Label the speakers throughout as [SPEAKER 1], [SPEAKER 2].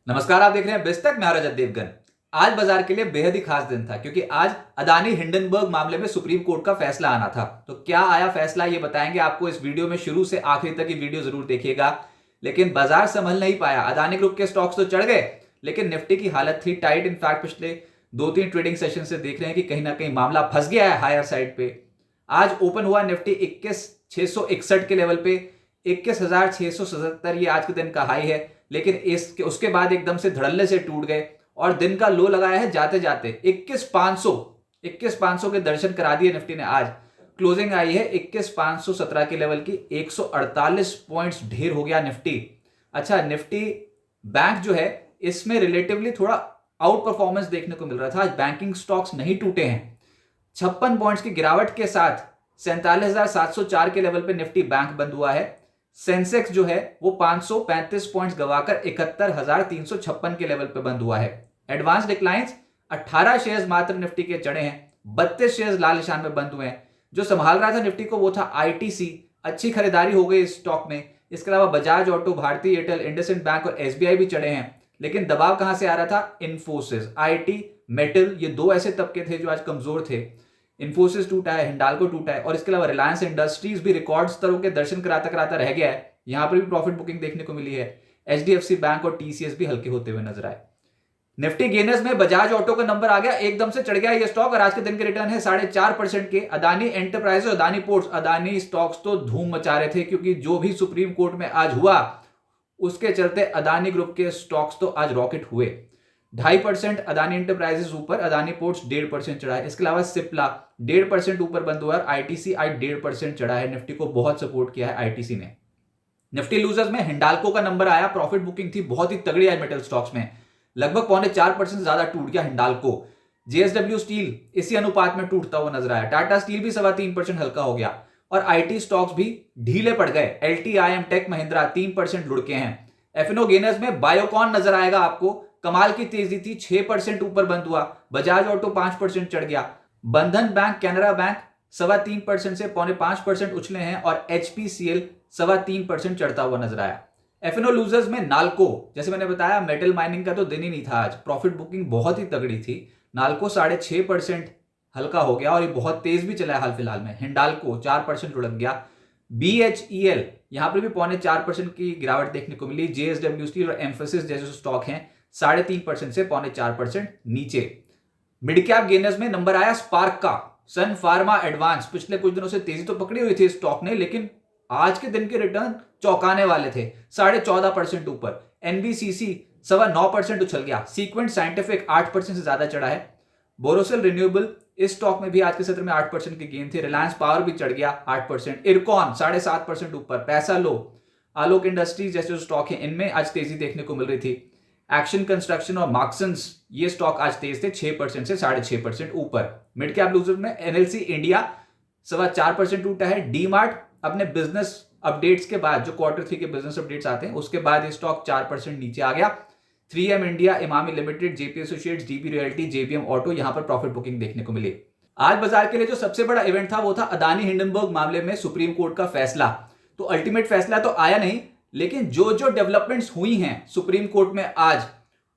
[SPEAKER 1] नमस्कार, आप देख रहे हैं बिस्तक। मैं रजत देवगन। आज बाजार के लिए बेहद ही खास दिन था क्योंकि आज अदानी हिंडनबर्ग मामले में सुप्रीम कोर्ट का फैसला आना था। तो क्या आया फैसला, ये बताएंगे आपको इस वीडियो में। शुरू से आखिर तक ये वीडियो जरूर देखिएगा। लेकिन बाजार संभल नहीं पाया। अदानी ग्रुप के स्टॉक्स तो चढ़ गए, लेकिन निफ्टी की हालत थी टाइट। इनफैक्ट पिछले 2-3 ट्रेडिंग सेशन से देख रहे हैं कि कहीं ना कहीं मामला फंस गया है हायर साइड पे। आज ओपन हुआ निफ्टी 21,661 के लेवल पे। 21,677 ये आज के दिन का हाई है, लेकिन इसके उसके बाद एकदम से धड़ल्ले से टूट गए और दिन का लो लगाया है जाते जाते 21,500 के दर्शन करा दिए निफ्टी ने। आज क्लोजिंग आई है 21,517 के लेवल की। 148 पॉइंट्स ढेर हो गया निफ्टी। अच्छा, निफ्टी बैंक जो है इसमें रिलेटिवली थोड़ा आउट परफॉर्मेंस देखने को मिल रहा था। आज बैंकिंग स्टॉक्स नहीं टूटे हैं। 56 पॉइंट्स की गिरावट के साथ 47,704 के लेवल पे निफ्टी बैंक बंद हुआ है। सेंसेक्स जो है वो 535 पॉइंट्स गवाकर 71,356 के लेवल पे बंद हुआ है। एडवांस डिक्लाइंस 18 शेयर्स मात्र निफ्टी के चढ़े हैं। 32 शेयर्स लाल निशान में बंद हुए हैं। जो संभाल रहा था निफ्टी को वो था आईटीसी। अच्छी खरीदारी हो गई इस स्टॉक में। इसके अलावा बजाज ऑटो, भारतीय एयरटेल, इंडसइंड बैंक और एसबीआई भी चढ़े हैं। लेकिन दबाव कहां से आ रहा था? इन्फोसिस, आईटी, मेटल, ये दो ऐसे तबके थे जो आज कमजोर थे। इन्फोसिस टूटा है, हिंडाल्को टूटा है और इसके अलावा रिलायंस इंडस्ट्रीज भी रिकॉर्ड स्तरों के दर्शन कराता कराता रह गया है। यहां पर भी प्रॉफिट बुकिंग देखने को मिली है। एचडीएफसी बैंक और टीसीएस भी हल्के होते हुए नजर आए। निफ्टी गेनर्स में बजाज ऑटो का नंबर आ गया, एकदम से चढ़ गया ये स्टॉक और आज के दिन के रिटर्न है 4.5% के। Adani enterprises, Adani ports, Adani stocks तो धूम मचा रहे थे क्योंकि जो भी सुप्रीम कोर्ट में आज हुआ उसके चलते अदानी ग्रुप के स्टॉक्स तो आज रॉकेट हुए। 2.5% अदानी एंटरप्राइजेस ऊपर, अदानी पोर्ट्स 1.5% चढ़ा है। इसके अलावा सिप्ला 1.5% ऊपर बंद हुआ है। आईटीसी आज 1.5% चढ़ा है। निफ्टी को बहुत सपोर्ट किया है आईटीसी ने। निफ्टी लूजर्स में हिंडाल्को का नंबर आया। प्रॉफिट बुकिंग थी बहुत ही तगड़ी आज मेटल स्टॉक्स में। लगभग 4.25% ज्यादा टूट गया हिंडाल्को। जेएसडब्ल्यू स्टील इसी अनुपात में टूटता हुआ नजर आया। टाटा स्टील भी 3.25% हल्का हो गया और आईटी स्टॉक्स भी ढीले पड़ गए। एलटीआईएम, टेक महिंद्रा 3% लुढ़के हैं। एफएनओ गेनर्स में बायोकॉन नजर आएगा आपको। कमाल की तेजी थी, 6% ऊपर बंद हुआ। बजाज ऑटो 5% चढ़ गया। बंधन बैंक, कैनरा बैंक 3.25% से 4.5% उछले हैं और एचपीसीएल 3.25% चढ़ता हुआ नजर आया। एफएनओ लूजर्स में नाल्को, जैसे मैंने बताया मेटल माइनिंग का तो दिन ही नहीं था आज। प्रॉफिट बुकिंग बहुत ही तगड़ी थी। नाल्को 6.5% हल्का हो गया और ये बहुत तेज भी चला है हाल फिलहाल में। हिंडाल्को 4% लुढ़क गया। बीएचईएल यहां पर भी 4.25% की गिरावट देखने को मिली। जेएसडब्ल्यू स्टील और एम्फोसिस जैसे स्टॉक हैं 3.5% से 4.25% नीचे। मिड कैप गेनर्स में नंबर आया स्पार्क का। सन फार्मा एडवांस पिछले कुछ दिनों से तेजी तो पकड़ी हुई थी स्टॉक ने, लेकिन आज के दिन के रिटर्न चौंकाने वाले थे। 14.5% ऊपर। एनबीसीसी 9.25% उछल गया। सीक्वेंट साइंटिफिक 8% से ज्यादा चढ़ा है। बोरोसिल रिन्यूएबल, इस स्टॉक में भी आज के सत्र में 8% के गेन थे। रिलायंस पावर भी चढ़ गया 8%। इरकॉन 7.5% ऊपर। पैसा लो, आलोक इंडस्ट्रीज जैसे स्टॉक हैं इनमें आज तेजी देखने को मिल रही थी। एक्शन कंस्ट्रक्शन और मार्क्सन्स ये स्टॉक आज तेज थे, 6% से 6.5% ऊपर। मिड कैप लूजर में एनएलसी इंडिया 4.25% टूटा है। डी मार्ट अपने बिजनेस अपडेट्स के बाद, जो क्वार्टर 3 के बिजनेस अपडेट्स आते हैं उसके बाद ये स्टॉक 4% नीचे आ गया। 3M India, Emami limited, JP associates, DB realty, JBM auto, यहां पर प्रॉफिट बुकिंग देखने को मिली। आज बाजार के लिए जो सबसे बड़ा इवेंट था वो था अदानी हिंडनबर्ग मामले में सुप्रीम कोर्ट का फैसला। तो अल्टीमेट फैसला तो आया नहीं, लेकिन जो जो डेवलपमेंट्स हुई हैं सुप्रीम कोर्ट में आज,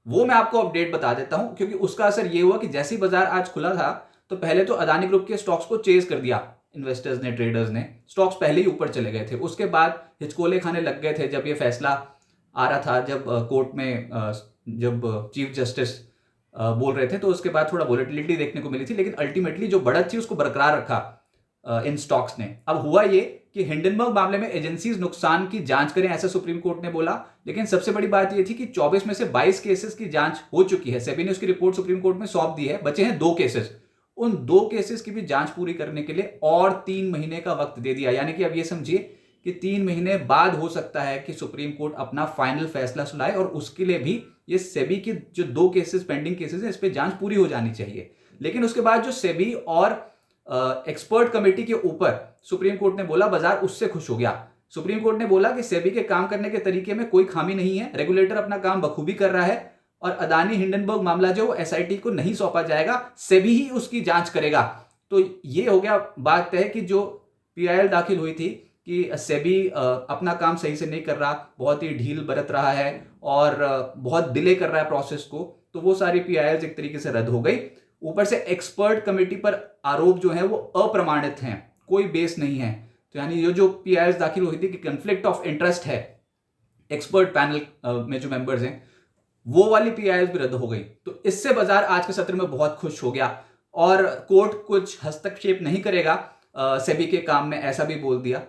[SPEAKER 1] वो मैं आपको अपडेट बता देता हूं। क्योंकि उसका असर ये हुआ कि जैसे ही बाजार आज खुला था तो पहले तो अदानी ग्रुप के स्टॉक्स को चेज कर दिया इन्वेस्टर्स ने, ट्रेडर्स ने। स्टॉक्स पहले ही ऊपर चले गए थे। उसके बाद हिचकोले खाने लग गए थे जब ये फैसला आ रहा था, जब कोर्ट में जब चीफ जस्टिस बोल रहे थे, तो उसके बाद थोड़ा वोलेटिलिटी देखने को मिली थी। लेकिन अल्टीमेटली जो बढ़त थी उसको बरकरार रखा इन स्टॉक्स ने। अब हुआ ये कि हिंडनबर्ग मामले में एजेंसीज नुकसान की जांच करें, ऐसा सुप्रीम कोर्ट ने बोला। लेकिन सबसे बड़ी बात यह थी कि 24 में से 22 केसेस की जांच हो चुकी है। सेबी ने उसकी रिपोर्ट सुप्रीम कोर्ट में सौंप दी है। बचे हैं 2 केसेस। उन 2 केसेस की भी जांच पूरी करने के लिए और 3 महीने का वक्त दे दिया। यानी कि अब ये समझिए कि 3 महीने बाद हो सकता है कि सुप्रीम कोर्ट अपना फाइनल फैसला सुनाए और उसके लिए भी ये सेबी की जो 2 केसेस पेंडिंग केसेस हैं इस पे जांच पूरी हो जानी चाहिए। लेकिन उसके बाद जो सेबी और एक्सपर्ट कमेटी के ऊपर सुप्रीम कोर्ट ने बोला, बाजार उससे खुश हो गया। सुप्रीम कोर्ट ने बोला कि सेबी के काम करने के तरीके में कोई खामी नहीं है, रेगुलेटर अपना काम बखूबी कर रहा है और अदानी हिंडनबर्ग मामला जो एसआईटी को नहीं सौंपा जाएगा, सेबी ही उसकी जांच करेगा। तो ये हो गया बात तय कि जो पीआईएल दाखिल हुई थी कि सेबी अपना काम सही से नहीं कर रहा, बहुत ही ढील बरत रहा है और बहुत डिले कर रहा है प्रोसेस को, तो वो सारी पीआईएल्स एक तरीके से रद्द हो गई। ऊपर से एक्सपर्ट कमेटी पर आरोप जो है वो अप्रमाणित हैं, कोई बेस नहीं है। तो यानी ये जो पीआईएल्स दाखिल हुई थी कि कन्फ्लिक्ट ऑफ इंटरेस्ट है, एक्सपर्ट पैनल में जो मेंबर्स हैं, वो वाली पीआईएल्स भी रद्द हो गई। तो इससे बाजार आज के सत्र में बहुत खुश हो गया और कोर्ट कुछ हस्तक्षेप नहीं करेगा सेबी के काम में, ऐसा भी बोल दिया।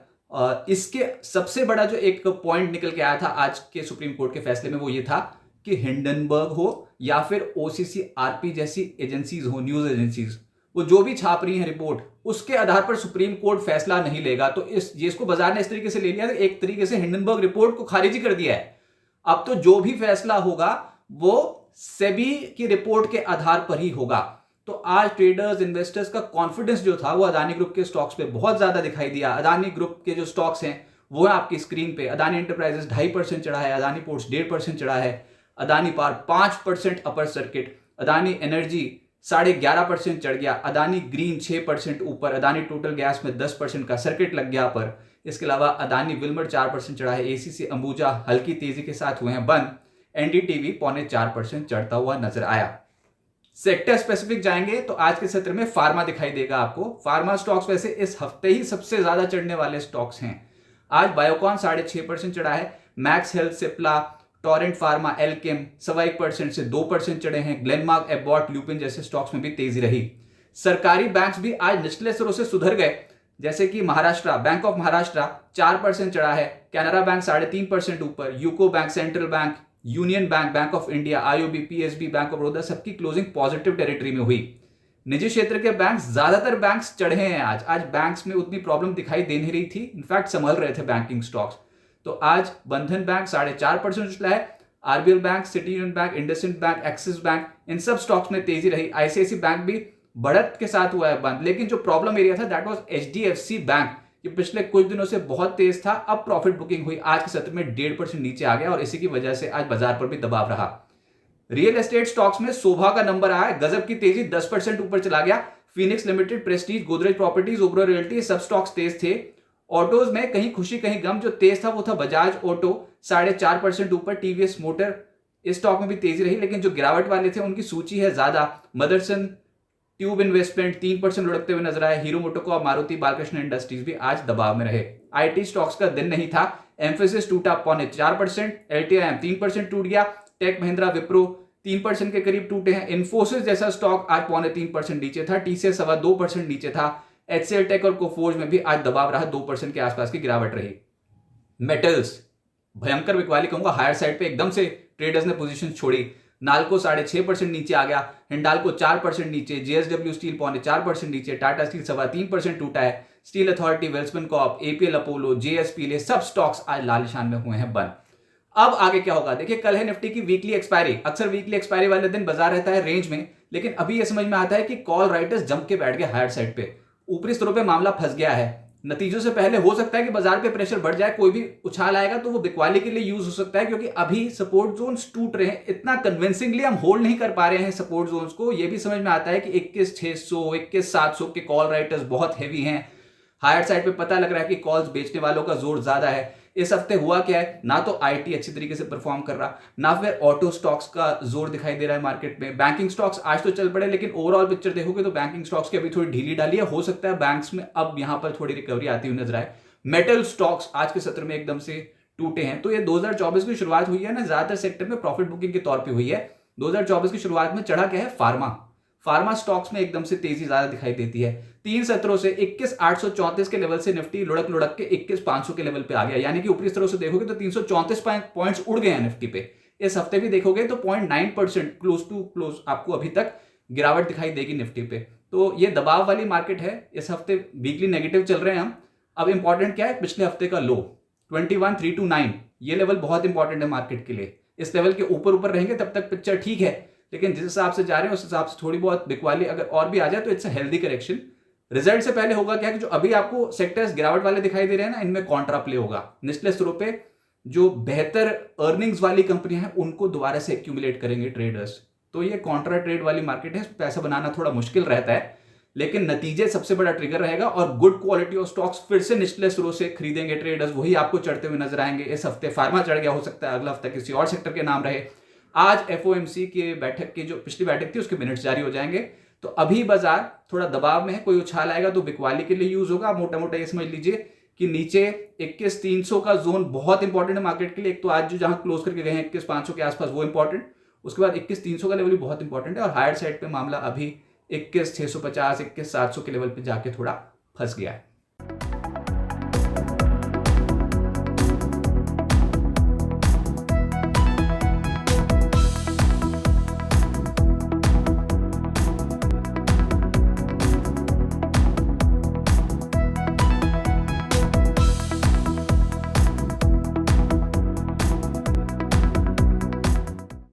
[SPEAKER 1] इसके सबसे बड़ा जो एक पॉइंट निकल के आया था आज के सुप्रीम कोर्ट के फैसले में, वो ये था कि हिंडनबर्ग हो या फिर ओसीसी आरपी जैसी एजेंसीज हो, न्यूज एजेंसीज, वो जो भी छाप रही है रिपोर्ट, उसके आधार पर सुप्रीम कोर्ट फैसला नहीं लेगा। तो इसको बाजार ने इस तरीके से ले लिया, एक तरीके से हिंडनबर्ग रिपोर्ट को खारिज कर दिया है। अब तो जो भी फैसला होगा वो सेबी की रिपोर्ट के आधार पर ही होगा। तो आज ट्रेडर्स, इन्वेस्टर्स का कॉन्फिडेंस जो था वो अदानी ग्रुप के स्टॉक्स पे बहुत ज्यादा दिखाई दिया। अदानी ग्रुप के जो स्टॉक्स हैं वो है आपकी स्क्रीन पे। अदानी एंटरप्राइजेस 2.5% चढ़ा है, अदानी पोर्ट्स 1.5% चढ़ा है, Adani power 5% upper circuit, Adani energy 11.5% चढ़ गया, अदानी ग्रीन 6% ऊपर, अदानी टोटल गैस में 10% का सर्किट लग गया पर। इसके अलावा अदानी विल्मर 4% चढ़ा है, एसीसी अंबुजा हल्की तेजी के साथ हुए हैं बंद, एनडीटीवी 0.25% चढ़ता हुआ नजर आया। सेक्टर स्पेसिफिक जाएंगे तो आज के सत्र में फार्मा दिखाई देगा आपको। फार्मा स्टॉक्स वैसे इस हफ्ते ही सबसे ज्यादा चढ़ने वाले स्टॉक्स हैं। आज बायोकॉन 6.5% चढ़ा है, max health, Cipla, Torrent pharma, Alkem 1.25% से 2% चढ़े हैं, ग्लेनमार्क, एबॉट, ल्यूपिन जैसे स्टॉक्स में भी तेजी रही। सरकारी बैंक्स भी आज निचले स्तरों से सुधर गए, जैसे कि महाराष्ट्र, बैंक ऑफ महाराष्ट्र 4% चढ़ा है, कैनरा बैंक 3.5% ऊपर, UCO bank, central bank, union bank, bank of India, IOB, PSB, bank of Baroda सबकी क्लोजिंग पॉजिटिव टेरिटरी में हुई। निजी क्षेत्र के बैंक्स, ज्यादातर बैंक्स चढ़े हैं आज बैंक्स में उतनी प्रॉब्लम दिखाई दे नहीं रही थी, इनफैक्ट संभल रहे थे बैंकिंग स्टॉक्स। तो आज बंधन बैंक 4.5% उछला है, RBL Bank, City Union Bank, IndusInd Bank, Axis Bank, इन सब स्टॉक्स में तेजी रही। आईसीआईसी बैंक भी बढ़त के साथ हुआ है बंद, लेकिन जो प्रॉब्लम एरिया था दैट वाज एचडीएफसी बैंक, ये पिछले कुछ दिनों से बहुत तेज था, अब प्रॉफिट बुकिंग हुई, आज के सत्र में 1.5% नीचे आ गया और इसी की वजह से आज बाजार पर भी दबाव रहा। रियल एस्टेट स्टॉक्स में शोभा का नंबर आया, गजब की तेजी, 10% ऊपर चला गया। Phoenix Limited, Prestige, Godrej Properties, Oberoi Realty सब स्टॉक्स तेज थे। ऑटोज में कहीं खुशी कहीं गम, जो तेज था वो था बजाज ऑटो 4.5% ऊपर, टीवीएस मोटर इस स्टॉक में भी तेजी रही, लेकिन जो गिरावट वाले थे उनकी सूची है ज्यादा। मदरसन ट्यूब इन्वेस्टमेंट 3% लुढ़कते हुए नजर आए, hero MotoCorp, Maruti, Balkrishna industries भी आज दबाव में रहे। आईटी स्टॉक्स का दिन नहीं था, एम्फेसिस टूटा 0.4%, एलटीआईएम 3% टूट गया, टेक महिंद्रा, विप्रो 3% के करीब टूटे हैं। इन्फोसिस जैसा स्टॉक आज 0.3% नीचे था, टीसीएस 2% नीचे था, एचसीएल टेक और कोफोर्ज में भी आज दबाव रहा, 2% के आसपास की गिरावट रही। मेटल्स भयंकर बिकवाली कहूंगा, हायर साइड पे एकदम से ट्रेडर्स ने पोजीशन छोड़ी। नाल्को 6.5% नीचे आ गया, हिंडाल्को 4% नीचे, जेएसडब्ल्यू स्टील 0.4% नीचे, टाटा स्टील 3.25% टूटा है, steel authority, Welspun Corp, APL Apollo, JSPL सब स्टॉक्स आज लाल निशान में हुए हैं बंद। अब आगे क्या होगा देखिए, कल है निफ्टी की वीकली एक्सपायरी। अक्सर वीकली एक्सपायरी वाले दिन बाजार रहता है रेंज में, लेकिन अभी यह समझ में आता है कि कॉल राइटर्स जम के बैठ गए हायर साइड पे, ऊपरी स्तरों पे मामला फंस गया है। नतीजों से पहले हो सकता है कि बाजार पे प्रेशर बढ़ जाए, कोई भी उछाल आएगा तो वो बिकवाली के लिए यूज हो सकता है, क्योंकि अभी सपोर्ट जोन्स टूट रहे हैं, इतना कन्विंसिंगली हम होल्ड नहीं कर पा रहे हैं सपोर्ट जोन्स को। ये भी समझ में आता है कि 21,600, 21,700 के कॉल राइटर्स बहुत हैवी हैं। हायर साइड पे पता लग रहा है कि कॉल्स बेचने वालों का जोर ज्यादा है। इस हफ्ते हुआ क्या है, ना तो आईटी अच्छी तरीके से परफॉर्म कर रहा, ना फिर ऑटो स्टॉक्स का जोर दिखाई दे रहा है मार्केट में। बैंकिंग स्टॉक्स आज तो चल पड़े, लेकिन ओवरऑल पिक्चर देखोगे तो बैंकिंग स्टॉक्स की अभी थोड़ी ढीली डाली है। हो सकता है बैंक्स में अब यहां पर थोड़ी रिकवरी आती हुई नजर आए। मेटल स्टॉक्स आज के सत्र में एकदम से टूटे हैं। तो ये 2024 की शुरुआत हुई है ना, ज्यादातर सेक्टर में प्रॉफिट बुकिंग के तौर पर हुई है। 2024 की शुरुआत में चढ़ा क्या है, फार्मा स्टॉक्स में एकदम से तेजी ज्यादा दिखाई देती है। 3 सत्रों से 21,834 के लेवल से निफ्टी लुढ़क के 21,500 के लेवल पे आ गया, यानी कि ऊपरी स्तरों से देखोगे तो 334 पॉइंट्स उड़ गए हैं निफ्टी पे। इस हफ्ते भी देखोगे तो 0.9% क्लोज टू क्लोज आपको अभी तक गिरावट दिखाई देगी निफ्टी पे। तो ये दबाव वाली मार्केट है। इस हफ्ते वीकली नेगेटिव चल रहे हैं हम। अब इंपॉर्टेंट क्या है, पिछले हफ्ते का लो 21,329, ये लेवल बहुत इंपॉर्टेंट है मार्केट के लिए। इस लेवल के ऊपर रहेंगे तब तक पिक्चर ठीक है, लेकिन जिस हिसाब से जा रहे हैं उस हिसाब से थोड़ी बहुत बिकवाली अगर और भी आ जाए तो it's a healthy correction. Result से पहले होगा क्या कि जो अभी आपको सेक्टर्स गिरावट वाले दिखाई दे रहे हैं ना, इनमें कॉन्ट्रा प्ले होगा। निचले स्तरों पे जो बेहतर अर्निंग्स वाली कंपनियां हैं उनको दोबारा से एक्यूमुलेट करेंगे ट्रेडर्स। तो ये कॉन्ट्रा ट्रेड वाली मार्केट है, पैसा बनाना थोड़ा मुश्किल रहता है, लेकिन नतीजे सबसे बड़ा ट्रिगर रहेगा और गुड क्वालिटी ऑफ स्टॉक्स फिर से निचले स्रोत से खरीदेंगे ट्रेडर्स, वही आपको चढ़ते हुए नजर आएंगे। इस हफ्ते फार्मा चढ़ गया, हो सकता है अगला हफ्ता किसी और सेक्टर के नाम रहे। आज एफओएमसी के बैठक की जो पिछली बैठक थी उसके मिनट्स जारी हो जाएंगे, तो अभी बाजार थोड़ा दबाव में है, कोई उछाल आएगा तो बिकवाली के लिए यूज होगा। मोटा मोटा ये समझ लीजिए कि नीचे 21,300 का जोन बहुत इंपॉर्टेंट है मार्केट के लिए। एक तो आज जो जहां क्लोज करके गए हैं 21,500 के आसपास वो इंपॉर्टेंट, उसके बाद 21,300 का लेवल भी बहुत इंपॉर्टेंट है, और हायर साइड पे मामला अभी 21,650 21,700 के लेवल पे जाके थोड़ा फंस गया है।